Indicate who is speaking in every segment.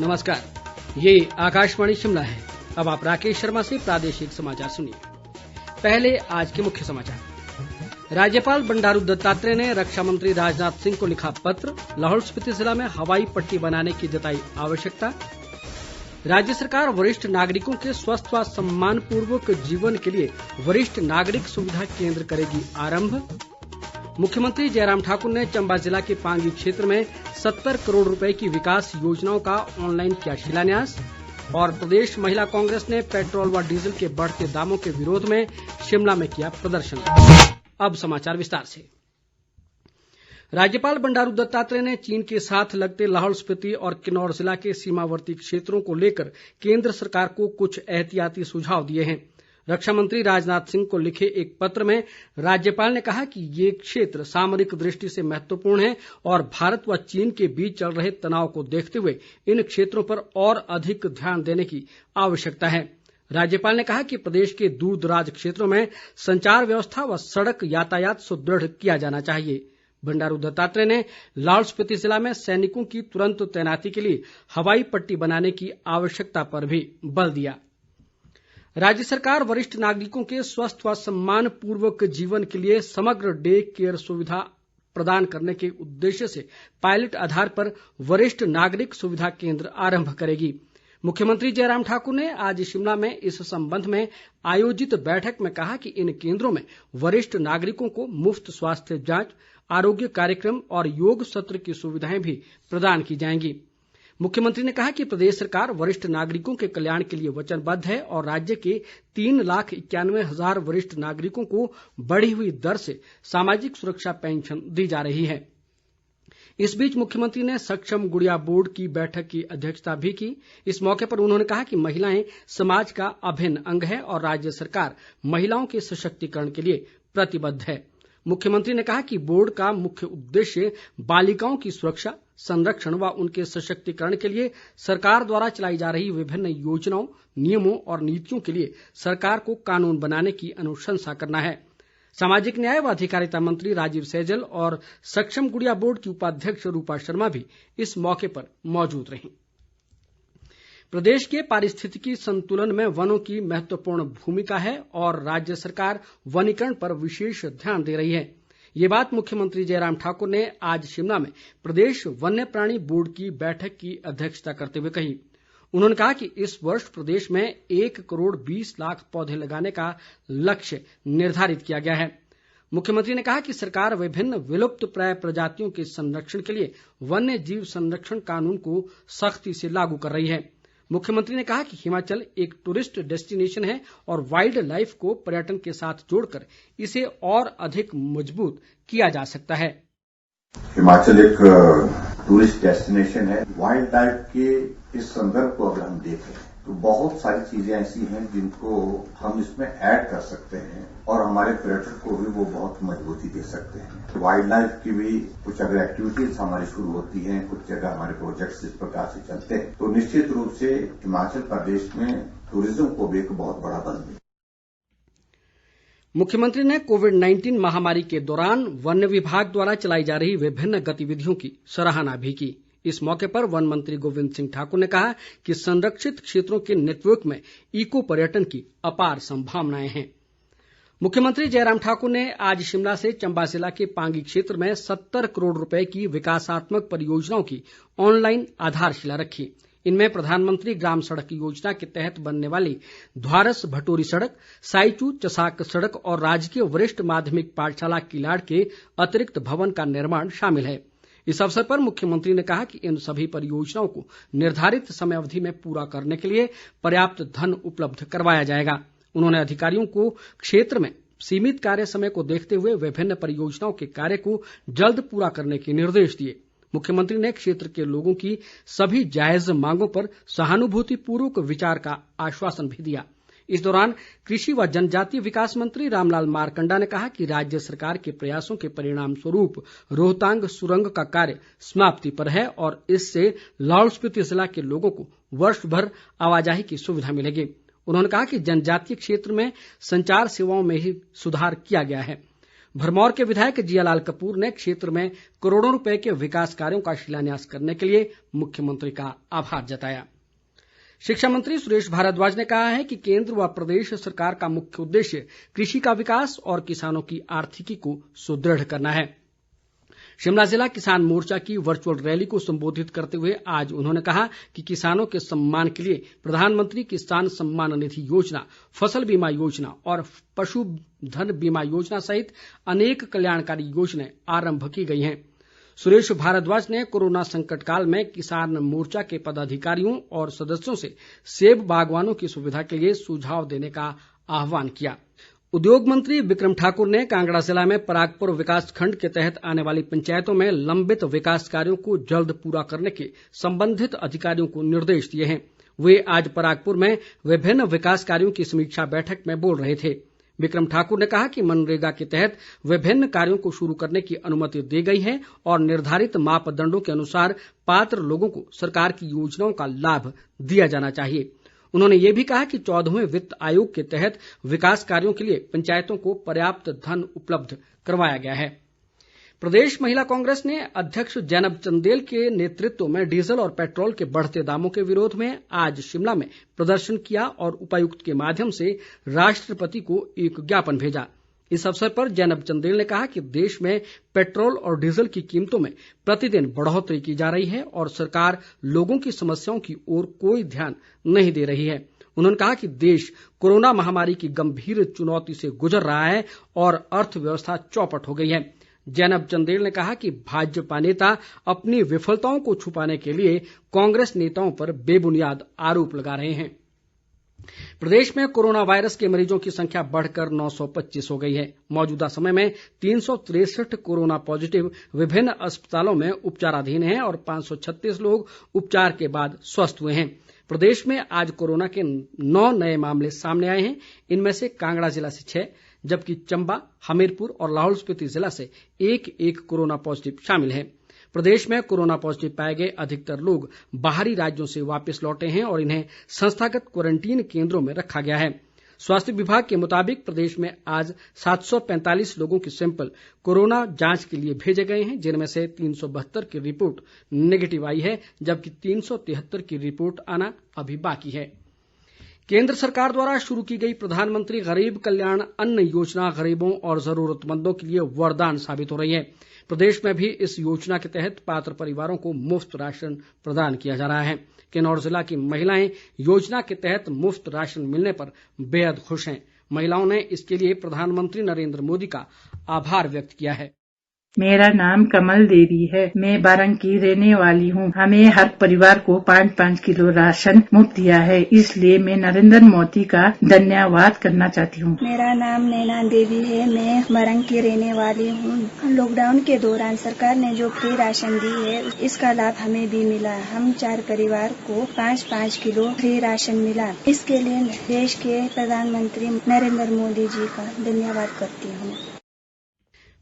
Speaker 1: नमस्कार, ये आकाशवाणी शिमला है। अब आप राकेश शर्मा से प्रादेशिक समाचार सुनिए। पहले आज के मुख्य समाचार। राज्यपाल बंडारू दत्तात्रेय ने रक्षा मंत्री राजनाथ सिंह को लिखा पत्र, लाहौल स्पीति जिला में हवाई पट्टी बनाने की जताई आवश्यकता। राज्य सरकार वरिष्ठ नागरिकों के स्वस्थ व सम्मानपूर्वक जीवन के लिए वरिष्ठ नागरिक सुविधा केंद्र करेगी आरंभ। मुख्यमंत्री जयराम ठाकुर ने चंबा जिला के पांगी क्षेत्र में 70 करोड़ रुपए की विकास योजनाओं का ऑनलाइन किया शिलान्यास। और प्रदेश महिला कांग्रेस ने पेट्रोल व डीजल के बढ़ते दामों के विरोध में शिमला में किया प्रदर्शन। अब समाचार विस्तार से। राज्यपाल बंडारू दत्तात्रेय ने चीन के साथ लगते लाहौल स्पीति और किन्नौर जिला के सीमावर्ती क्षेत्रों को लेकर केंद्र सरकार को कुछ एहतियाती सुझाव दिए हैं। रक्षा मंत्री राजनाथ सिंह को लिखे एक पत्र में राज्यपाल ने कहा कि ये क्षेत्र सामरिक दृष्टि से महत्वपूर्ण है और भारत व चीन के बीच चल रहे तनाव को देखते हुए इन क्षेत्रों पर और अधिक ध्यान देने की आवश्यकता है। राज्यपाल ने कहा कि प्रदेश के दूर दराज क्षेत्रों में संचार व्यवस्था व सड़क यातायात सुदृढ़ किया जाना चाहिए। बंडारू दत्तात्रेय ने लाहौल स्पीति जिला में सैनिकों की तुरंत तैनाती के लिए हवाई पट्टी बनाने की आवश्यकता पर भी बल दिया। राज्य सरकार वरिष्ठ नागरिकों के स्वस्थ व सम्मानपूर्वक जीवन के लिए समग्र डे केयर सुविधा प्रदान करने के उद्देश्य से पायलट आधार पर वरिष्ठ नागरिक सुविधा केंद्र आरंभ करेगी। मुख्यमंत्री जयराम ठाकुर ने आज शिमला में इस संबंध में आयोजित बैठक में कहा कि इन केंद्रों में वरिष्ठ नागरिकों को मुफ्त स्वास्थ्य जांच, आरोग्य कार्यक्रम और योग सत्र की सुविधाएं भी प्रदान की जाएंगी। मुख्यमंत्री ने कहा कि प्रदेश सरकार वरिष्ठ नागरिकों के कल्याण के लिए वचनबद्ध है और राज्य के 3,91,000 वरिष्ठ नागरिकों को बढ़ी हुई दर से सामाजिक सुरक्षा पेंशन दी जा रही है। इस बीच मुख्यमंत्री ने सक्षम गुड़िया बोर्ड की बैठक की अध्यक्षता भी की। इस मौके पर उन्होंने कहा कि महिलाएं समाज का अभिन्न अंग है और राज्य सरकार महिलाओं के सशक्तिकरण के लिए प्रतिबद्ध है। मुख्यमंत्री ने कहा कि बोर्ड का मुख्य उद्देश्य बालिकाओं की सुरक्षा, संरक्षण व उनके सशक्तिकरण के लिए सरकार द्वारा चलाई जा रही विभिन्न योजनाओं, नियमों और नीतियों के लिए सरकार को कानून बनाने की अनुशंसा करना है। सामाजिक न्याय व अधिकारिता मंत्री राजीव सैजल और सक्षम गुड़िया बोर्ड की उपाध्यक्ष रूपा शर्मा भी इस मौके पर मौजूद रहीं। प्रदेश के पारिस्थितिकी संतुलन में वनों की महत्वपूर्ण भूमिका है और राज्य सरकार वनीकरण पर विशेष ध्यान दे रही है। ये बात मुख्यमंत्री जयराम ठाकुर ने आज शिमला में प्रदेश वन्य प्राणी बोर्ड की बैठक की अध्यक्षता करते हुए कही। उन्होंने कहा कि इस वर्ष प्रदेश में 1 करोड़ 20 लाख पौधे लगाने का लक्ष्य निर्धारित किया गया है। मुख्यमंत्री ने कहा कि सरकार विभिन्न विलुप्त प्राय प्रजातियों के संरक्षण के लिए वन्य जीव संरक्षण कानून को सख्ती से लागू कर रही है। मुख्यमंत्री ने कहा कि हिमाचल एक टूरिस्ट डेस्टिनेशन है और वाइल्ड लाइफ को पर्यटन के साथ जोड़कर इसे और अधिक मजबूत किया जा सकता है।
Speaker 2: हिमाचल एक टूरिस्ट डेस्टिनेशन है। वाइल्ड लाइफ के इस संदर्भ को अगर हम देखें तो बहुत सारी चीजें ऐसी हैं जिनको हम इसमें ऐड कर सकते हैं और हमारे पर्यटक को भी वो बहुत मजबूती दे सकते हैं। वाइल्ड लाइफ की भी कुछ अगर एक्टिविटीज हमारी शुरू होती हैं, कुछ जगह हमारे प्रोजेक्ट्स इस प्रकार से चलते हैं तो निश्चित रूप से हिमाचल प्रदेश में टूरिज्म को भी एक बहुत बड़ा बल मिलेगा।
Speaker 1: मुख्यमंत्री ने कोविड-19 महामारी के दौरान वन विभाग द्वारा चलाई जा रही विभिन्न गतिविधियों की सराहना भी की। इस मौके पर वन मंत्री गोविंद सिंह ठाकुर ने कहा कि संरक्षित क्षेत्रों के नेटवर्क में इको पर्यटन की अपार संभावनाएं हैं। मुख्यमंत्री जयराम ठाकुर ने आज शिमला से चंबा जिला के पांगी क्षेत्र में 70 करोड़ रुपए की विकासात्मक परियोजनाओं की ऑनलाइन आधारशिला रखी। इनमें प्रधानमंत्री ग्राम सड़क योजना के तहत बनने वाली ध्वारस भटोरी सड़क, साइचू चसाक सड़क और राजकीय वरिष्ठ माध्यमिक पाठशाला किलाड़ के अतिरिक्त भवन का निर्माण शामिल है। इस अवसर पर मुख्यमंत्री ने कहा कि इन सभी परियोजनाओं को निर्धारित समय अवधि में पूरा करने के लिए पर्याप्त धन उपलब्ध करवाया जाएगा। उन्होंने अधिकारियों को क्षेत्र में सीमित कार्य समय को देखते हुए विभिन्न परियोजनाओं के कार्य को जल्द पूरा करने के निर्देश दिए। मुख्यमंत्री ने क्षेत्र के लोगों की सभी जायज मांगों पर सहानुभूतिपूर्वक विचार का आश्वासन भी दिया। इस दौरान कृषि व जनजातीय विकास मंत्री रामलाल मारकंडा ने कहा कि राज्य सरकार के प्रयासों के परिणाम स्वरूप रोहतांग सुरंग का कार्य समाप्ति पर है और इससे लाहौल स्पीति जिला के लोगों को वर्ष भर आवाजाही की सुविधा मिलेगी। उन्होंने कहा कि जनजातीय क्षेत्र में संचार सेवाओं में ही सुधार किया गया है। भरमौर के विधायक जियालाल कपूर ने क्षेत्र में करोड़ों रुपए के विकास कार्यों का शिलान्यास करने के लिए मुख्यमंत्री का आभार जताया। शिक्षा मंत्री सुरेश भारद्वाज ने कहा है कि केंद्र व प्रदेश सरकार का मुख्य उद्देश्य कृषि का विकास और किसानों की आर्थिकी को सुदृढ़ करना है। शिमला जिला किसान मोर्चा की वर्चुअल रैली को संबोधित करते हुए आज उन्होंने कहा कि किसानों के सम्मान के लिए प्रधानमंत्री किसान सम्मान निधि योजना, फसल बीमा योजना और पशुधन बीमा योजना सहित अनेक कल्याणकारी योजनाएं आरंभ की गई हैं। सुरेश भारद्वाज ने कोरोना संकट काल में किसान मोर्चा के पदाधिकारियों और सदस्यों से सेब बागवानों की सुविधा के लिए सुझाव देने का आह्वान किया। उद्योग मंत्री बिक्रम ठाकुर ने कांगड़ा जिला में परागपुर विकास खंड के तहत आने वाली पंचायतों में लंबित विकास कार्यों को जल्द पूरा करने के संबंधित अधिकारियों को निर्देश दिए हैं। वे आज परागपुर में विभिन्न विकास कार्यों की समीक्षा बैठक में बोल रहे थे। बिक्रम ठाकुर ने कहा कि मनरेगा के तहत विभिन्न कार्यों को शुरू करने की अनुमति दी गई है और निर्धारित मापदंडों के अनुसार पात्र लोगों को सरकार की योजनाओं का लाभ दिया जाना चाहिए। उन्होंने ये भी कहा कि 14वें वित्त आयोग के तहत विकास कार्यों के लिए पंचायतों को पर्याप्त धन उपलब्ध करवाया गया है। प्रदेश महिला कांग्रेस ने अध्यक्ष जैनब चंदेल के नेतृत्व में डीजल और पेट्रोल के बढ़ते दामों के विरोध में आज शिमला में प्रदर्शन किया और उपायुक्त के माध्यम से राष्ट्रपति को एक ज्ञापन भेजा। इस अवसर पर जैनब चंदेल ने कहा कि देश में पेट्रोल और डीजल की कीमतों में प्रतिदिन बढ़ोतरी की जा रही है और सरकार लोगों की समस्याओं की ओर कोई ध्यान नहीं दे रही है। उन्होंने कहा कि देश कोरोना महामारी की गंभीर चुनौती से गुजर रहा है और अर्थव्यवस्था चौपट हो गई है। जैनब चंदेल ने कहा कि भाजपा नेता अपनी विफलताओं को छुपाने के लिए कांग्रेस नेताओं पर बेबुनियाद आरोप लगा रहे हैं। प्रदेश में कोरोना वायरस के मरीजों की संख्या बढ़कर 925 हो गई है। मौजूदा समय में 363 कोरोना पॉजिटिव विभिन्न अस्पतालों में उपचाराधीन हैं और 536 लोग उपचार के बाद स्वस्थ हुए हैं। प्रदेश में आज कोरोना के 9 नए मामले सामने आए हैं। इनमें से कांगड़ा जिला से 6 जबकि चंबा, हमीरपुर और लाहौल स्पीति जिला से एक कोरोना पॉजिटिव शामिल है। प्रदेश में कोरोना पॉजिटिव पाए गए अधिकतर लोग बाहरी राज्यों से वापस लौटे हैं और इन्हें संस्थागत क्वारंटीन केंद्रों में रखा गया है। स्वास्थ्य विभाग के मुताबिक प्रदेश में आज 745 लोगों के सैंपल कोरोना जांच के लिए भेजे गए हैं, जिनमें से 372 की रिपोर्ट नेगेटिव आई है जबकि 373 की रिपोर्ट आना अभी बाकी है। केंद्र सरकार द्वारा शुरू की गई प्रधानमंत्री गरीब कल्याण अन्न योजना गरीबों और जरूरतमंदों के लिए वरदान साबित हो रही है। प्रदेश में भी इस योजना के तहत पात्र परिवारों को मुफ्त राशन प्रदान किया जा रहा है। किन्नौर जिला की महिलाएं योजना के तहत मुफ्त राशन मिलने पर बेहद खुश हैं। महिलाओं ने इसके लिए प्रधानमंत्री नरेंद्र मोदी का आभार व्यक्त किया है।
Speaker 3: मेरा नाम कमल देवी है। मैं बारंग की रहने वाली हूँ। हमें हर परिवार को 5-5 किलो राशन मुफ्त दिया है, इसलिए मैं नरेंद्र मोदी का धन्यवाद करना चाहती हूँ।
Speaker 4: मेरा नाम नैना देवी है। मैं बारंग की रहने वाली हूँ। लॉकडाउन के दौरान सरकार ने जो फ्री राशन दी है इसका लाभ हमें भी मिला। हम 4 परिवार को 5-5 किलो फ्री राशन मिला। इसके लिए देश के प्रधानमंत्री नरेंद्र मोदी जी का धन्यवाद करती हूँ।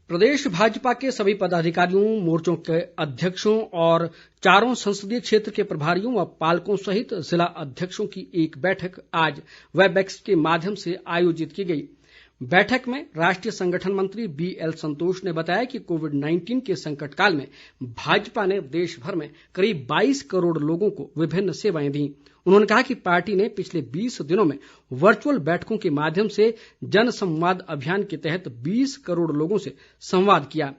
Speaker 1: प्रदेश भाजपा के सभी पदाधिकारियों, मोर्चों के अध्यक्षों और 4 संसदीय क्षेत्र के प्रभारियों व पालकों सहित जिला अध्यक्षों की एक बैठक आज वेबएक्स के माध्यम से आयोजित की गई। बैठक में राष्ट्रीय संगठन मंत्री BL संतोष ने बताया कि कोविड-19 के संकट काल में भाजपा ने देश भर में करीब 22 करोड़ लोगों को विभिन्न सेवाएं दी। उन्होंने कहा कि पार्टी ने पिछले 20 दिनों में वर्चुअल बैठकों के माध्यम से जन संवाद अभियान के तहत 20 करोड़ लोगों से संवाद किया।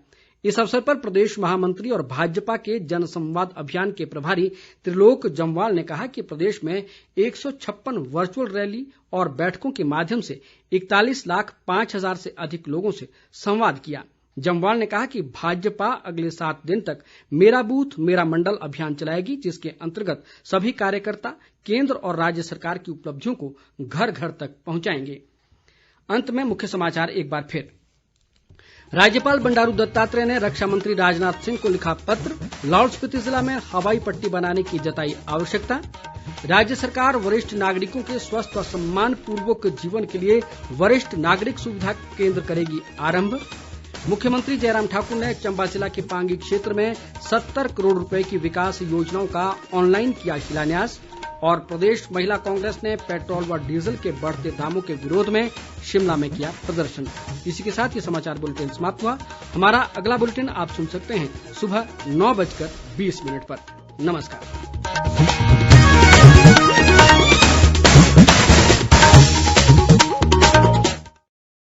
Speaker 1: इस अवसर पर प्रदेश महामंत्री और भाजपा के जन संवाद अभियान के प्रभारी त्रिलोक जम्वाल ने कहा कि प्रदेश में 156 वर्चुअल रैली और बैठकों के माध्यम से 41,05,000 से अधिक लोगों से संवाद किया। जम्वाल ने कहा कि भाजपा अगले 7 दिन तक मेरा बूथ मेरा मंडल अभियान चलाएगी, जिसके अंतर्गत सभी कार्यकर्ता केंद्र और राज्य सरकार की उपलब्धियों को घर घर तक पहुंचाएंगे। अंत में मुख्य समाचार एक बार फिर। राज्यपाल बंडारू दत्तात्रेय ने रक्षा मंत्री राजनाथ सिंह को लिखा पत्र। लाहौल स्पीति जिला में हवाई पट्टी बनाने की जताई आवश्यकता। राज्य सरकार वरिष्ठ नागरिकों के स्वस्थ व सम्मान पूर्वक जीवन के लिए वरिष्ठ नागरिक सुविधा केंद्र करेगी आरंभ। मुख्यमंत्री जयराम ठाकुर ने चंबा जिला के पांगी क्षेत्र में 70 करोड़ रुपए की विकास योजनाओं का ऑनलाइन किया शिलान्यास। और प्रदेश महिला कांग्रेस ने पेट्रोल व डीजल के बढ़ते दामों के विरोध में शिमला में किया प्रदर्शन। इसी के साथ ये समाचार बुलेटिन समाप्त हुआ। हमारा अगला बुलेटिन आप सुन सकते हैं सुबह 9:20 पर। नमस्कार।